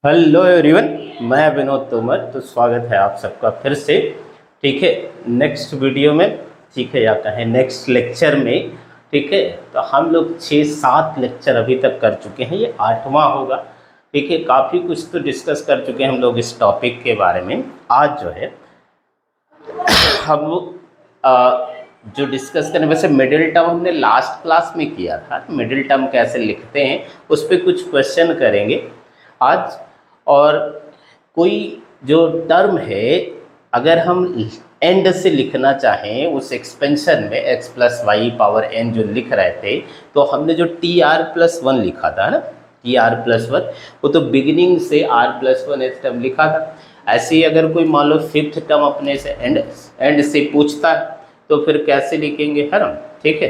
Hello everyone. मैं विनोद तोमर। तो स्वागत है आप सबका फिर से। ठीक है, नेक्स्ट वीडियो में। ठीक है, या कहें नेक्स्ट लेक्चर में। ठीक है, तो हम लोग 6-7 लेक्चर अभी तक कर चुके हैं, ये 8वां होगा। ठीक है, काफ़ी कुछ तो डिस्कस कर चुके हैं हम लोग इस टॉपिक के बारे में। आज जो है हम जो डिस्कस करें, वैसे मिडिल टर्म हमने लास्ट क्लास में किया था, मिडिल टर्म कैसे लिखते हैं उस पर कुछ क्वेश्चन करेंगे आज। और कोई जो टर्म है, अगर हम एंड से लिखना चाहें उस एक्सपेंशन में x plus y power n जो लिख रहे थे, तो हमने जो tr+1 लिखा था ना, tr+1, वो तो बिगिनिंग से r+1 इस टर्म लिखा था। ऐसे ही अगर कोई मान लो फिफ्थ टर्म अपने से एंड से पूछता है तो फिर कैसे लिखेंगे, है ना। ठीक है,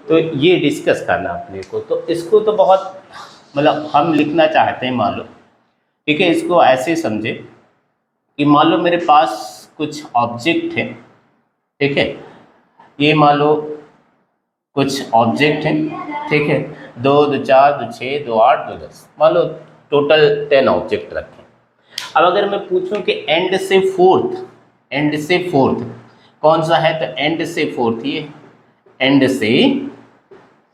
तो ये डिस्कस करना अपने को। तो इसको तो बहुत मतलब हम लिखना चाहते हैं, मान लो। ठीक है, इसको ऐसे समझे कि मान लो मेरे पास कुछ ऑब्जेक्ट है। ठीक है, ये मान लो कुछ ऑब्जेक्ट हैं। ठीक है, 2 2 4 2 6 2 8 2 10, मान लो टोटल 10 ऑब्जेक्ट रखें। अब अगर मैं पूछूं कि एंड से फोर्थ कौन सा है, तो एंड से फोर्थ, ये एंड से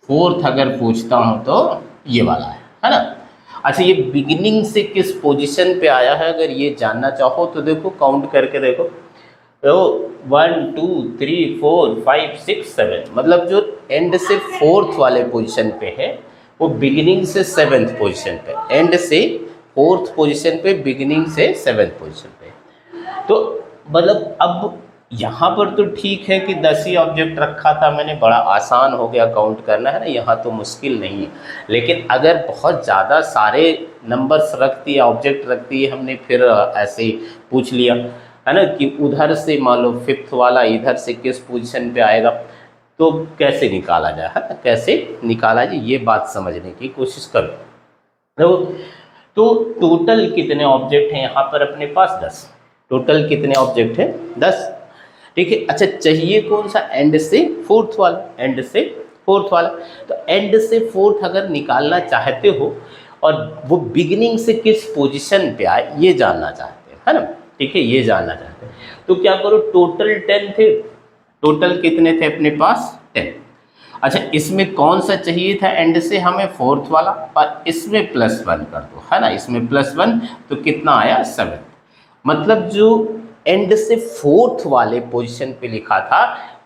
फोर्थ अगर पूछता हूं तो ये वाला है ना। अच्छा, ये बिगिनिंग से किस पोजीशन पे आया है अगर ये जानना चाहो तो देखो, काउंट करके देखो। तो 1 2 3 4 5 6 7, मतलब जो एंड से फोर्थ वाले पोजीशन पे है वो बिगिनिंग से सेवेंथ पोजीशन पे, एंड से फोर्थ पोजीशन पे, बिगिनिंग से सेवेंथ पोजीशन पे। तो मतलब अब यहाँ पर तो ठीक है कि 10 ही ऑब्जेक्ट रखा था मैंने, बड़ा आसान हो गया काउंट करना, है ना। यहाँ तो मुश्किल नहीं है। लेकिन अगर बहुत ज़्यादा सारे नंबर्स रख दिए, ऑब्जेक्ट रख दिए हमने, फिर ऐसे ही पूछ लिया, है ना, कि उधर से मान लो फिफ्थ वाला इधर से किस पोजीशन पे आएगा, तो कैसे निकाला जाए, है ना, कैसे निकाला जाए, ये बात समझने की कोशिश करो। तो टोटल कितने ऑब्जेक्ट हैं यहाँ पर अपने पास? 10। टोटल कितने ऑब्जेक्ट हैं? 10। ठीक है, अच्छा चाहिए कौन सा? एंड से फोर्थ वाला, एंड से फोर्थ वाला। तो एंड से फोर्थ अगर निकालना चाहते हो और वो बिगिनिंग से किस पोजीशन पे आए ये जानना चाहते हैं, है ना। ठीक है, ये जानना चाहते हैं तो क्या करो, टोटल 10 थे। टोटल कितने थे अपने पास? 10। अच्छा, इसमें कौन सा चाहिए था एंड से हमें? फोर्थ वाला। और इसमें +1 कर दो, है ना, इसमें +1, तो कितना आया? 7। मतलब जो एंड से फोर्थ वाले पोजीशन पे लिखा था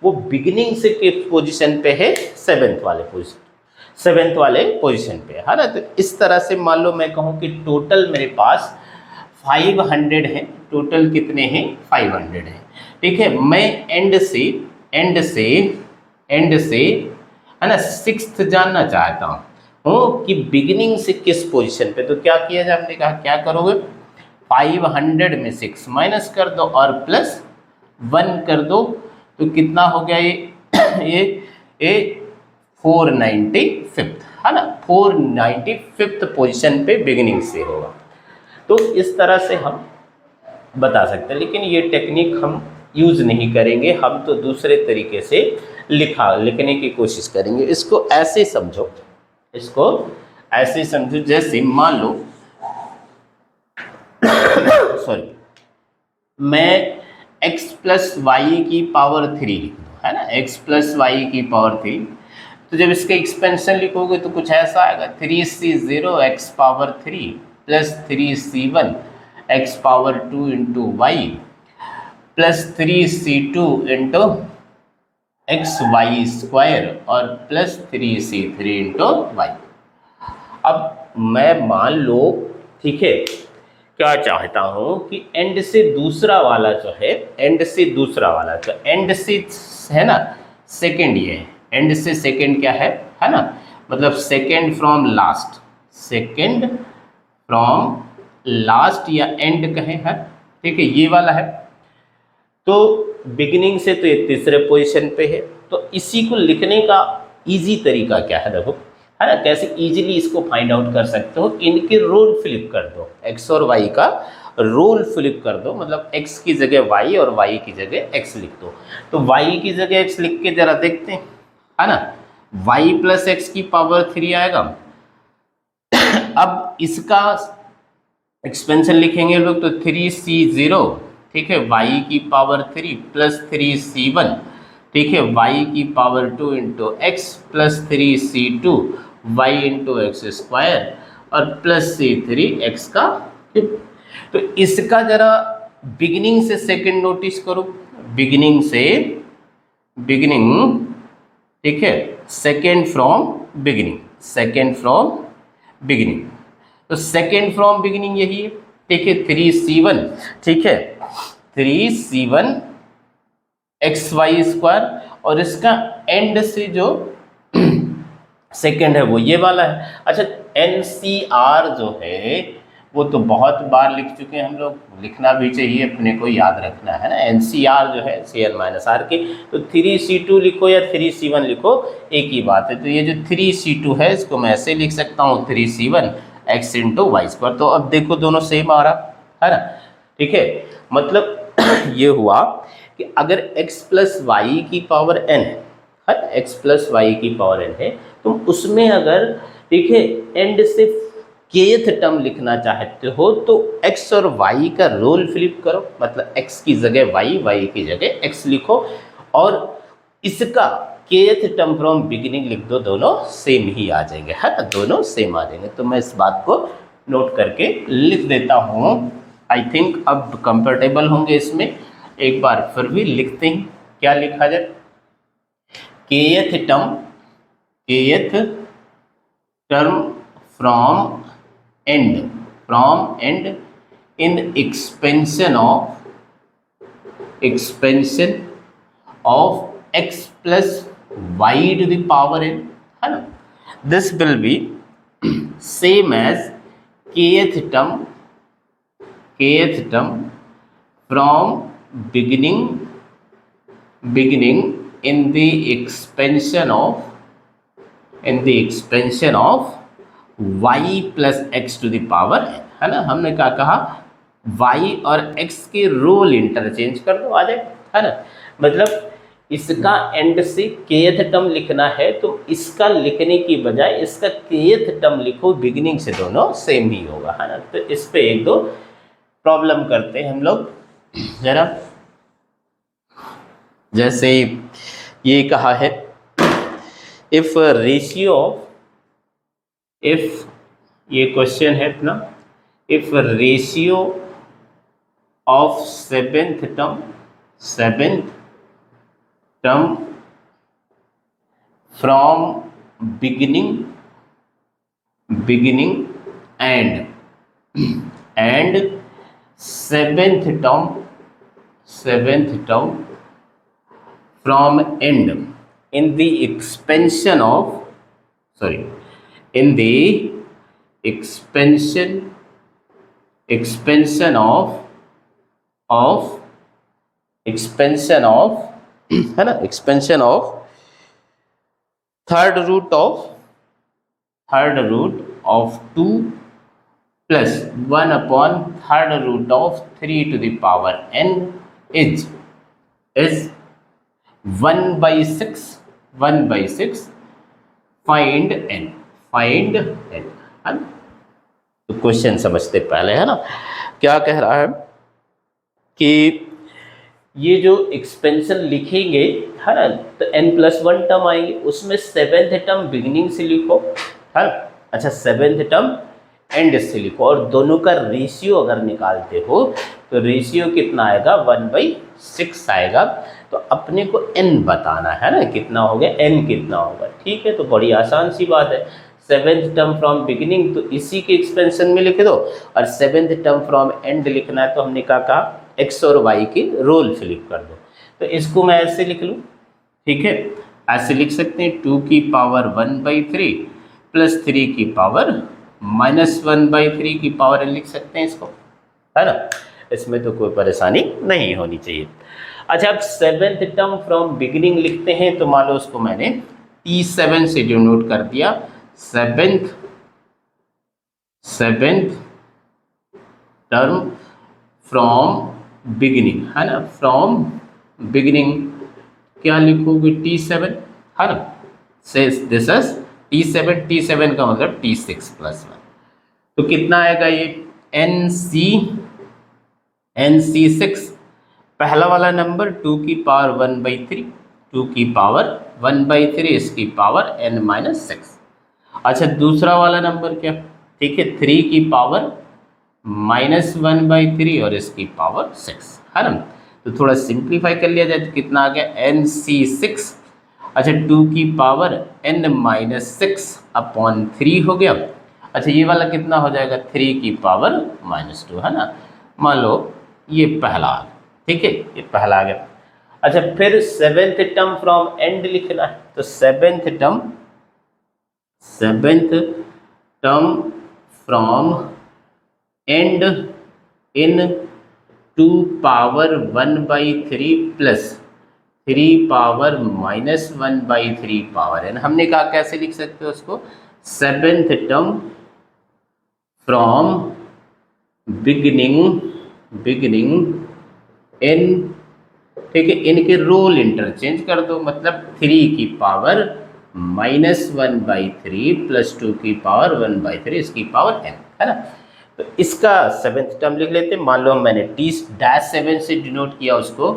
वो बिगिनिंग से किस पोजीशन पे है? सेवेंथ वाले पोजीशन पे, है ना। तो इस तरह से मान लो मैं कहूँ कि टोटल मेरे पास 500 है। टोटल कितने हैं? 500 है। ठीक है, मैं एंड से है ना सिक्स्थ जानना चाहता हूँ कि बिगिनिंग से किस पोजीशन पे। तो क्या किया जाए, हमने कहा क्या करोगे, 500 में 6 माइनस कर दो और +1 कर दो, तो कितना हो गया ये ये 495, है ना, 495 पोजीशन पे बिगिनिंग से होगा। तो इस तरह से हम बता सकते हैं, लेकिन ये टेक्निक हम यूज़ नहीं करेंगे, हम तो दूसरे तरीके से लिखने की कोशिश करेंगे। इसको ऐसे समझो, जैसे मान लो सॉरी, मैं x प्लस वाई की पावर 3 लिख दूँ, है ना, x प्लस वाई की पावर 3। तो जब इसके एक्सपेंशन लिखोगे तो कुछ ऐसा आएगा, 3c0 x power 3 plus 3c1 x power 2 into y plus 3c2 into x y square और प्लस 3c3 इंटू वाई। अब मैं मान लो, ठीक है, क्या चाहता हूं कि एंड से दूसरा वाला जो है, एंड से दूसरा वाला जो एंड से है ना सेकंड, ये है एंड से सेकंड क्या है ना, मतलब सेकंड फ्रॉम लास्ट या एंड कहें, है। ठीक है, ये वाला है। तो बिगिनिंग से तो ये तीसरे पोजीशन पे है। तो इसी को लिखने का इजी तरीका क्या है, देखो, है ना, कैसे इजीली इसको फाइंड आउट कर सकते हो। इनके रोल फ्लिप कर दो, एक्स और वाई का रोल फ्लिप कर दो, मतलब एक्स की जगह वाई और वाई की जगह एक्स लिख दो। तो वाई की जगह एक्स लिख के जरा देखते हैं, है ना, वाई प्लस एक्स की पावर 3 आएगा। अब इसका एक्सपेंशन लिखेंगे लोग तो 3c0, ठीक है, y की पावर 3 प्लस 3c1, ठीक है, y की power 2 into x plus 3c2 y into x square और प्लस c3 एक्स का क्यूब। तो इसका जरा बिगिनिंग से सेकंड नोटिस करो, बिगिनिंग से, बिगिनिंग, ठीक है, second from beginning, second from beginning. तो सेकेंड फ्रॉम बिगिनिंग यही है, ठीक है, 3c1, ठीक है, 3c1 एक्स वाई स्क्वायर और इसका एंड से जो सेकेंड है वो ये वाला है। अच्छा, एनसीआर जो है वो तो बहुत बार लिख चुके हैं हम लोग, लिखना भी चाहिए, अपने को याद रखना है ना। एनसीआर जो है CN माइनस आर के, तो 3c2 लिखो या 3c1 लिखो, एक ही बात है। तो ये जो 3c2 है इसको मैं ऐसे लिख सकता हूँ 3c1 x into Y square. तो अब देखो दोनों सेम आ रहा है ना, ठीक है। मतलब ये हुआ कि अगर x प्लस वाई की पावर n है, x प्लस वाई की पावर n है, तुम उसमें अगर, ठीक है, एंड से kth टर्म लिखना चाहते हो तो x और y का रोल फ्लिप करो, मतलब x की जगह y की जगह x लिखो और इसका kth टर्म फ्रॉम बिगिनिंग लिख दो, दोनों सेम ही आ जाएंगे, है ना, दोनों सेम आ जाएंगे। तो मैं इस बात को नोट करके लिख देता हूँ। आई थिंक अब कंफर्टेबल होंगे इसमें, एक बार फिर भी लिखते हैं, क्या लिखा जाए, kth term from and in expansion of x plus y to the power n, है ना। This will be same as kth term from beginning in the expansion of y plus x to the power n, है ना। हमने क्या कहा, y और x के role interchange कर दो, आ जाए, है ना। मतलब इसका एंड से kth टर्म लिखना है तो इसका लिखने की बजाय इसका kth टर्म लिखो, बिगिनिंग से दोनों सेम ही होगा, है ना। तो इस पे एक दो प्रॉब्लम करते हैं हम लोग जरा। जैसे ये कहा है, इफ रेशियो ऑफ, इफ ये क्वेश्चन है अपना, if ratio of seventh term from beginning and seventh term from and in the expansion of है ना, expansion of third root of 2 plus 1 upon third root of 3 to the power n is 1/6 find n, है ना। तो question समझते पहले, है ना, क्या कह रहा है कि ये जो एक्सपेंशन लिखेंगे, है ना, तो n+1 टर्म आएंगे, उसमें सेवेंथ टर्म बिगिनिंग से लिखो, है ना। अच्छा, सेवेंथ टर्म एंड से लिखो और दोनों का रेशियो अगर निकालते हो तो रेशियो कितना आएगा, 1/6 आएगा। तो अपने को n बताना है ना, कितना हो गया, n कितना होगा, ठीक है। तो बड़ी आसान सी बात है, सेवेंथ टर्म फ्रॉम बिगिनिंग तो इसी के एक्सपेंशन में लिख दो और सेवेंथ टर्म फ्रॉम एंड लिखना है तो हमने क्या कहा, x और y के रोल फ्लिप कर दो। तो इसको मैं ऐसे लिख लूँ, ठीक है, ऐसे लिख सकते हैं 2 की पावर 1/3 प्लस 3 की पावर -1/3 की पावर n लिख सकते हैं इसको, है ना। इसमें तो कोई परेशानी नहीं होनी चाहिए। अच्छा, अब सेवेंथ टर्म फ्रॉम बिगिनिंग लिखते हैं तो मान लो उसको मैंने T7 से डिनोट कर दिया, सेवेंथ टर्म फ्रॉम बिगिनिंग, है ना, फ्रॉम बिगिनिंग क्या लिखोगे, T7, है ना। सेज दिस इज T7 का मतलब T6 + 1, तो कितना आएगा ये NC6 पहला वाला नंबर 2 की पावर 1/3, 2 की पावर 1/3 इसकी पावर n-6। अच्छा दूसरा वाला नंबर क्या, ठीक है 3 की पावर -1/3 और इसकी पावर 6 है ना। तो थोड़ा सिंप्लीफाई कर लिया जाए तो कितना आ गया NC6, अच्छा 2 की पावर n-6/3 हो गया। अच्छा ये वाला कितना हो जाएगा 3 की पावर -2 है ना। मान लो ये पहला आ गया, ठीक है ये पहला आ गया। अच्छा फिर सेवेंथ टर्म फ्रॉम एंड लिखना है, तो seventh term from and in 2 power 1/3 plus 3 power -1/3 power n। हमने कहा कैसे लिख सकते हो उसको, seventh term from beginning in, ठीक है इनके रोल इंटरचेंज कर दो, मतलब 3 की पावर -1/3 प्लस 2 की पावर 1/3 इसकी पावर n है ना। तो इसका सेवेंथ टर्म लिख लेते हैं। मान लो मैंने T-7 से डिनोट किया उसको,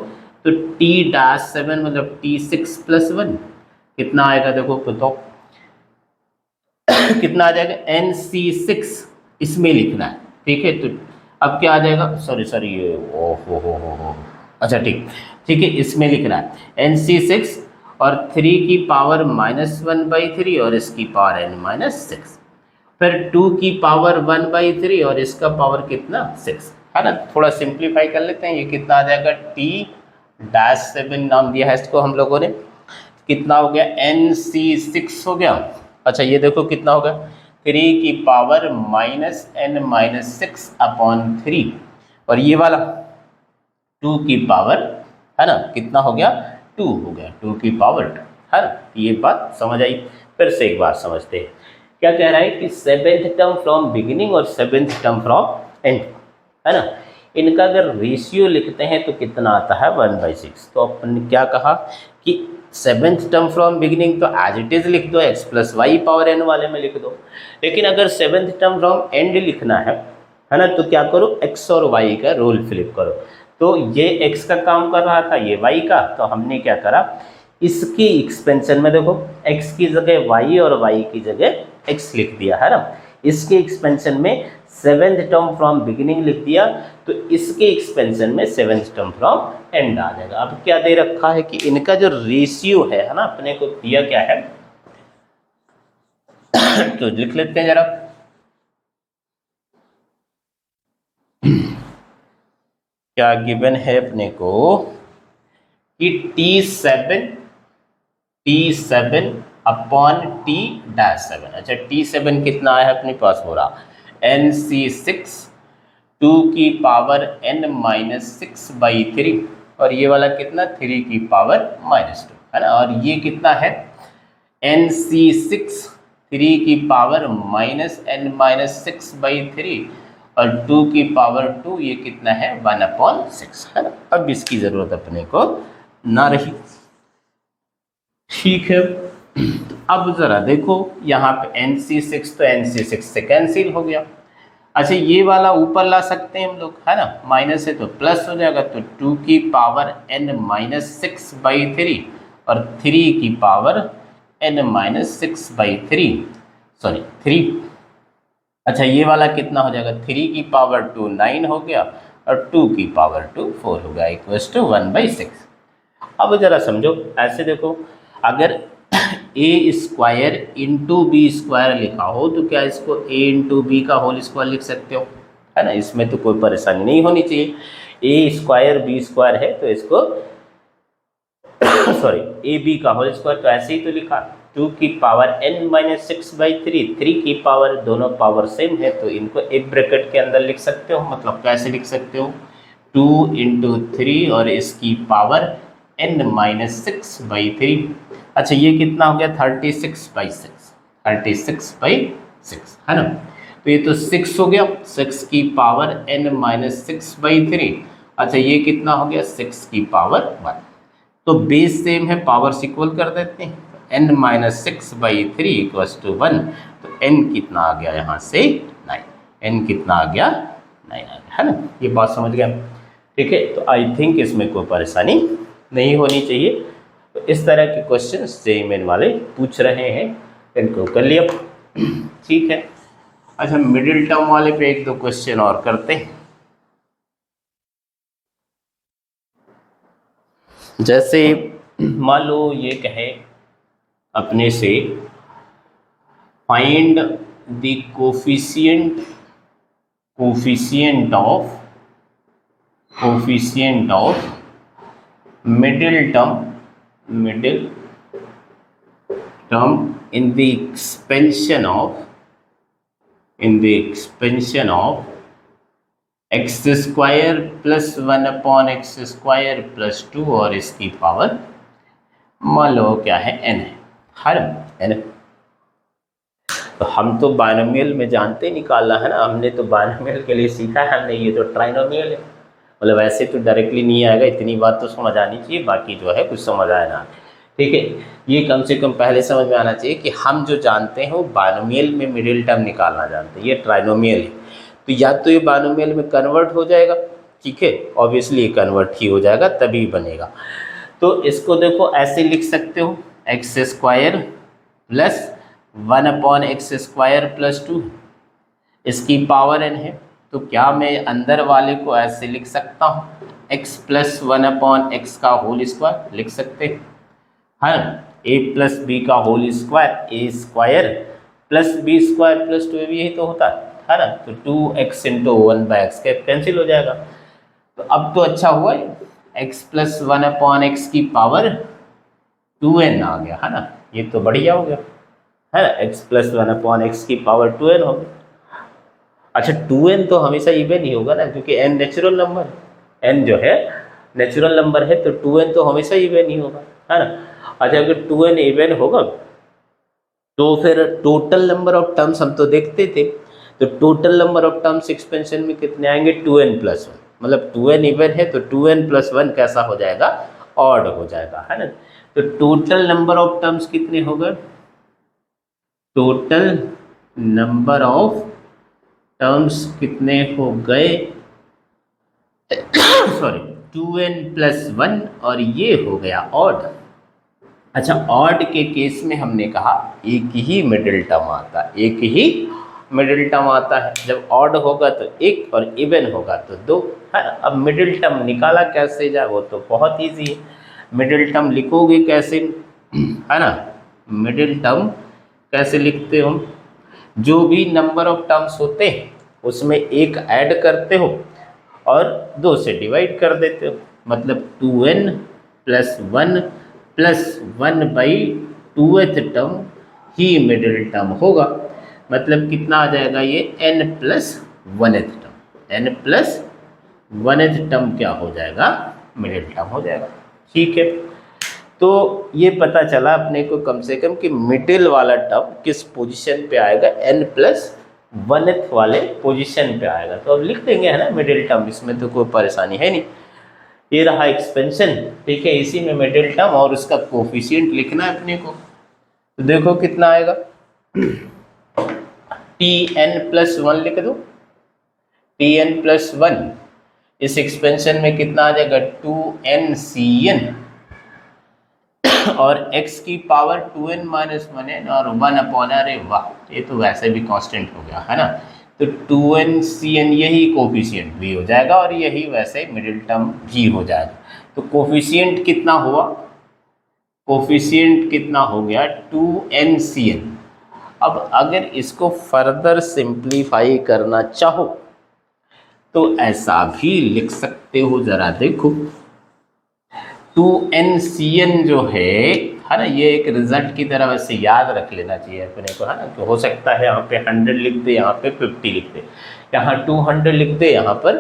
तो T-7 मतलब T6 + 1 कितना आएगा, देखो बताओ कितना आ जाएगा NC6 इसमें लिखना है, ठीक है। तो अब क्या आ जाएगा, सॉरी ये हो अच्छा ठीक है इसमें लिखना है NC6 और 3 की पावर -1/3 और इसकी पावर n-6, फिर 2 की पावर 1/3 और इसका पावर कितना 6 है ना। थोड़ा सिंप्लीफाई कर लेते हैं, ये कितना आ जाएगा T-7 नाम दिया है इसको हम लोगों ने, कितना हो गया NC6 हो गया। अच्छा ये देखो कितना होगा 3 की पावर -n-6/3 और ये वाला 2 की पावर है ना कितना हो गया 2 हो गया, 2 की पावर 2 है ना। ये बात समझ आई। फिर से एक बार समझते हैं, क्या कह रहा है कि सेवेंथ टर्म फ्रॉम बिगिनिंग और सेवेंथ टर्म फ्रॉम एंड है ना, इनका अगर रेशियो लिखते हैं तो कितना आता है 1/6। तो अपन ने क्या कहा कि सेवेंथ टर्म फ्रॉम बिगिनिंग तो एज इट इज लिख दो, x + y पावर n वाले में लिख दो, लेकिन अगर सेवेंथ टर्म फ्रॉम एंड लिखना है ना, तो क्या करो x और y का रोल फ्लिप करो। तो ये x का काम कर रहा था, ये y का, तो हमने क्या करा इसकी एक्सपेंशन में देखो x की जगह y और y की जगह x लिख दिया है ना। इसके एक्सपेंशन में सेवेंथ टर्म फ्रॉम बिगिनिंग लिख दिया, तो इसके एक्सपेंशन में सेवेंथ टर्म फ्रॉम एंड आ जाएगा। अब क्या दे रखा है कि इनका जो रेशियो है ना, अपने को दिया क्या है तो लिख लेते हैं जरा, क्या गिवन है अपने को कि T7/T-7। अच्छा T7 कितना है अपने पास हो रहा NC6 2 की पावर n-6/3 और ये वाला कितना 3 की पावर -2 है ना। और ये कितना है NC6 3 की पावर -n-6/3 और 2 की पावर 2 ये कितना है 1/6 है ना। अब इसकी जरूरत अपने को ना रही, ठीक है। अब जरा देखो यहाँ पे NC6 तो NC6 से कैंसिल हो गया। अच्छा ये वाला ऊपर ला सकते हैं हम लोग है ना, माइनस है तो प्लस हो जाएगा, तो 2 की पावर n-6/3 और 3 की पावर n-6/3 सॉरी 3। अच्छा ये वाला कितना हो जाएगा 3 की पावर 2 9 हो गया और 2 की पावर 2 4 हो गया = 1/6। अब जरा समझो ऐसे देखो, अगर a² इंटू b² लिखा हो तो क्या इसको a इंटू बी का होल स्क्वायर लिख सकते हो है ना, इसमें तो कोई परेशानी नहीं होनी चाहिए। a² b² है तो इसको सॉरी ab का होल स्क्वायर तो ऐसे ही तो लिखा, 2 की पावर n-6/3 3 की पावर, दोनों पावर सेम है तो इनको एक ब्रैकेट के अंदर लिख सकते हो। मतलब कैसे लिख सकते हो 2 × 3 और इसकी पावर n-6/3। अच्छा ये कितना हो गया 36/6 है ना। तो ये तो 6 हो गया, 6 की पावर n-6/3। अच्छा ये कितना हो गया 6 की पावर 1। तो बेस सेम है, पावर इक्वल कर देते हैं, n-6/3 = 1। तो n कितना आ गया यहाँ से 9, n कितना आ गया 9 आ गया, है ना। ये बात समझ गया, ठीक है। तो आई थिंक इसमें कोई परेशानी नहीं होनी चाहिए। तो इस तरह के क्वेश्चन जेईई मेन वाले पूछ रहे हैं, इनको कर लिया, ठीक है। अच्छा, मिडिल टर्म वाले पे एक दो क्वेश्चन और करते हैं। जैसे मान लो ये कहे अपने से find the coefficient of middle term in the expansion of x square plus 1/x² और इसकी पावर मान लो क्या है n है, हर n। तो हम तो बायनोमियल में जानते निकालना है ना, हमने तो बायनोमियल के लिए सीखा है हमने, ये तो ट्राइनोमियल है। मतलब ऐसे तो डायरेक्टली नहीं आएगा, इतनी बात तो समझ आनी चाहिए, बाकी जो है कुछ समझ आए ना, ठीक है। ये कम से कम पहले समझ में आना चाहिए कि हम जो जानते हैं वो बायनोमियल में मिडिल टर्म निकालना जानते हैं, ये ट्राइनोमियल है। तो या तो ये बायनोमियल में कन्वर्ट हो जाएगा, ठीक है, ऑब्वियसली ये कन्वर्ट ही हो जाएगा तभी बनेगा। तो इसको देखो ऐसे लिख सकते हो, एक्स स्क्वायर प्लस 1/x² + 2, इसकी पावर n है। तो क्या मैं अंदर वाले को ऐसे लिख सकता हूँ, x + 1/x² लिख सकते हैं, है ना। a + b का होल स्क्वायर, a² + b² + 2 यही तो होता है ना। तो 2x × 1/x कैंसिल हो जाएगा। तो अब तो अच्छा हुआ, x + 1/x की पावर 2n आ गया, है ना। ये तो बढ़िया हो गया, है ना। x + 1/x की पावर 2n हो गई। अच्छा, 2n तो हमेशा इवन ही होगा ना, क्योंकि n नेचुरल नंबर, n जो है नेचुरल नंबर है, तो 2n तो हमेशा इवन ही होगा, है ना। अच्छा, अगर 2n इवन होगा तो फिर टोटल नंबर ऑफ टर्म्स हम तो देखते थे, तो total number of terms expansion में कितने आएंगे, 2n + 1। मतलब 2n इवन है तो 2n + 1 कैसा हो जाएगा, ऑड हो जाएगा, है ना। तो टोटल नंबर ऑफ टर्म्स कितने हो गए, टोटल नंबर ऑफ टर्म्स कितने हो गए, सॉरी 2n + 1, और ये हो गया ऑड। अच्छा, ऑड के केस में हमने कहा एक ही मिडिल टर्म आता है, एक ही मिडिल टर्म आता है। जब ऑड होगा तो एक और इवन होगा तो दो, है। अब मिडिल टर्म निकाला कैसे जाए, वो तो बहुत इजी है। मिडिल टर्म लिखोगे कैसे, है ना। मिडिल टर्म कैसे लिखते हो, जो भी नंबर ऑफ टर्म्स होते हैं उसमें एक ऐड करते हो और 2 से डिवाइड कर देते हो। मतलब 2n + 1 + 1/2th टर्म ही मिडिल टर्म होगा। मतलब कितना आ जाएगा ये, n + 1th term, n + 1th term क्या हो जाएगा, मिडिल टर्म हो जाएगा, ठीक है। तो ये पता चला अपने को कम से कम कि मिडिल वाला टर्म किस पोजीशन पे आएगा, n + 1th वाले पोजीशन पे आएगा। तो अब लिख देंगे, है ना, मिडिल टर्म, इसमें तो कोई परेशानी है नहीं। ये रहा एक्सपेंशन, ठीक है, इसी में मिडिल टर्म और उसका कोफिशिएंट लिखना है अपने को। तो देखो कितना आएगा, tn + 1 लिख दो, tn + 1 इस एक्सपेंशन में कितना आ जाएगा, 2ncn, और x की पावर 2n - 1n और 1/, अरे वाह, ये तो वैसे भी कांस्टेंट हो गया, है ना। तो 2ncn यही कोफिशिएंट भी हो जाएगा और यही वैसे मिडिल टर्म भी हो जाएगा। तो कोफिशिएंट कितना हुआ, कोफिशिएंट कितना हो गया, 2ncn। अब अगर इसको फर्दर सिंप्लीफाई करना चाहो तो ऐसा भी लिख सकते हो, जरा देखो। 2ncn जो है ना, ये एक रिजल्ट की तरह वैसे याद रख लेना चाहिए अपने को, है ना। तो हो सकता है यहाँ पे 100 लिख दे, यहाँ पे 50 लिख दे, यहाँ 200 लिख दे, यहाँ पर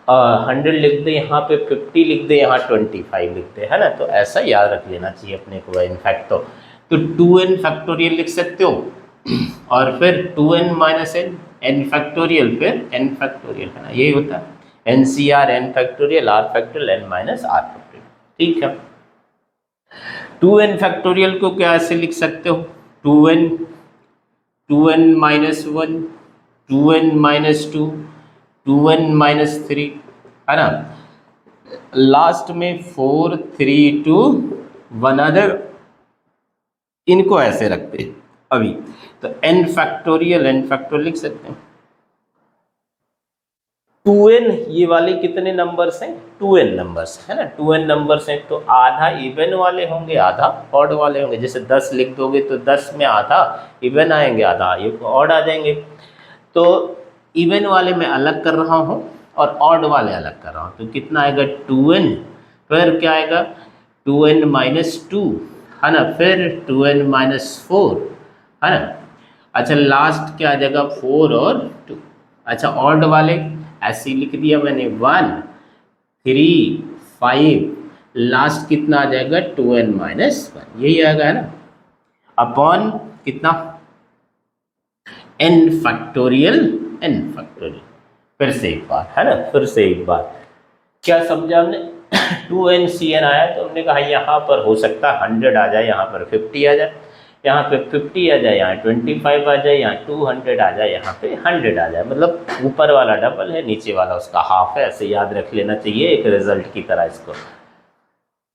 100 लिख दे, यहाँ पे 50 लिख दे, यहाँ 25 लिख दे, है ना। तो ऐसा याद रख लेना चाहिए अपने को। इनफैक्ट तो 2n फैक्टोरियल लिख सकते हो, और फिर 2n - n, n फैक्टोरियल, फिर n फैक्टोरियल, है ना, यही होता है। NCR n factorial, R factorial, n - R factorial, ठीक है। 2n फैक्टोरियल को क्या ऐसे लिख सकते हो, 2n - 1, 2n minus 2, 2n minus 3, है ना, लास्ट में 4 3 2 1 अदर, इनको ऐसे रखते हैं अभी। तो n फैक्टोरियल लिख सकते हैं। 2n ये वाले कितने नंबर्स हैं? 2n नंबर्स, है ना, 2n नंबर्स हैं, तो आधा इवन वाले होंगे, आधा ऑड वाले होंगे। जैसे 10 लिख दोगे तो 10 में आधा इवन आएंगे, आधा ये ऑड आ जाएंगे। तो इवन वाले मैं अलग कर रहा हूँ और ऑड वाले अलग कर रहा हूँ, तो कितना आएगा 2n, फिर क्या आएगा 2n माइनस 2, है ना, फिर 2n माइनस 4, है ना। अच्छा लास्ट क्या आ जाएगा 4 और 2। अच्छा ऑड वाले ऐसे ही लिख दिया मैंने 1 3 5, लास्ट कितना आ जाएगा 2n माइनस 1, यही आएगा, है ना, अपॉन कितना n फैक्टोरियल, फिर से एक बार, है ना, फिर से एक बार क्या समझा हमने 2n आया तो हमने कहा यहाँ पर हो सकता है 100 आ जाए, यहाँ पर 50 आ जाए, यहाँ पे 50 आ जाए, यहाँ 25 आ जाए, यहाँ 200 आ जाए, यहाँ पे 100 आ जाए। मतलब ऊपर वाला डबल है, नीचे वाला उसका हाफ है, ऐसे याद रख लेना चाहिए एक रिजल्ट की तरह इसको।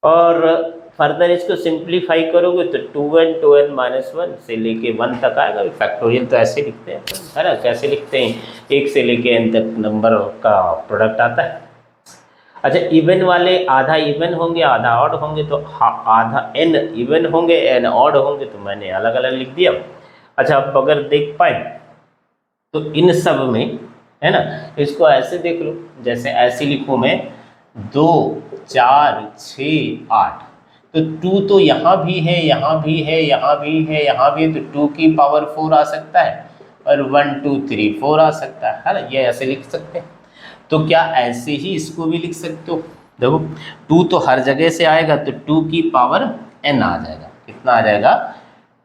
और फर्दर इसको सिंप्लीफाई करोगे तो 2n माइनस 1 से लेके 1 तक आएगा। फैक्टोरियल तो ऐसे लिखते हैं, है ना, कैसे लिखते हैं, 1 से लेके n तक नंबर का प्रोडक्ट आता है। अच्छा इवन वाले आधा इवन होंगे, आधा ऑड होंगे, तो आधा n इवन होंगे, n ऑड होंगे, तो मैंने अलग अलग लिख दिया। अच्छा अब अगर देख पाए तो इन सब में, है ना, इसको ऐसे देख लो, जैसे ऐसे लिखूँ मैं 2 4 6 8, तो 2 तो यहाँ भी है, यहाँ भी है, यहाँ भी है, यहाँ भी है, तो 2 की पावर 4 आ सकता है, और 1 2 3 4 आ सकता है ना, ये ऐसे लिख सकते हैं। तो क्या ऐसे ही इसको भी लिख सकते हो? देखो 2 तो हर जगह से आएगा, तो 2 की पावर n आ जाएगा, कितना आ जाएगा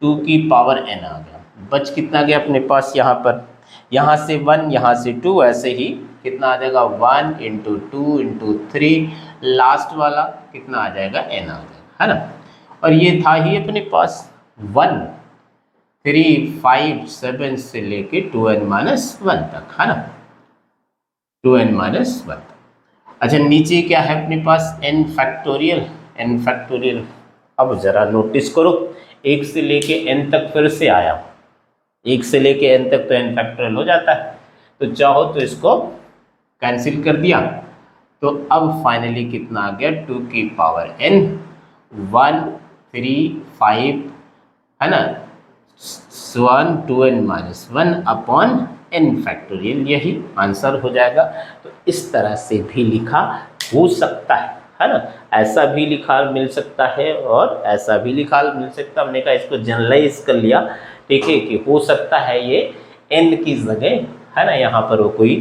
2 की पावर n आ गया। बच कितना गया अपने पास यहाँ पर, यहाँ से 1, यहाँ से 2, ऐसे ही कितना आ जाएगा 1 इंटू 2 इंटू 3, लास्ट वाला कितना आ जाएगा n आ जाएगा, है ना। और ये था ही अपने पास 1 3 5 7 से लेके 2n माइनस 1 तक, है ना, 2n माइनस 1। अच्छा नीचे क्या है अपने पास n फैक्टोरियल। अब जरा नोटिस करो, 1 से लेके n तक फिर से आया, 1 से लेके n तक तो n फैक्टोरियल हो जाता है, तो चाहो तो इसको कैंसिल कर दिया, तो अब फाइनली कितना आ गया 2 की पावर n 1 3 5, है ना, 1 2n minus 1 upon n factorial, यही आंसर हो जाएगा। तो इस तरह से भी लिखा हो सकता है ना, ऐसा भी लिखा मिल सकता है और ऐसा भी लिखा मिल सकता है। हमने कहा इसको जनरलाइज कर लिया, ठीक है, कि हो सकता है ये n की जगह, है ना, यहाँ पर वो कोई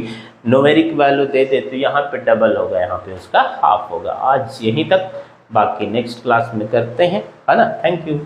न्यूमेरिक वैल्यू दे दे, तो यहाँ पे डबल होगा, यहाँ पे उसका हाफ होगा। आज यहीं तक, बाकी नेक्स्ट क्लास में करते हैं, है ना। Thank you.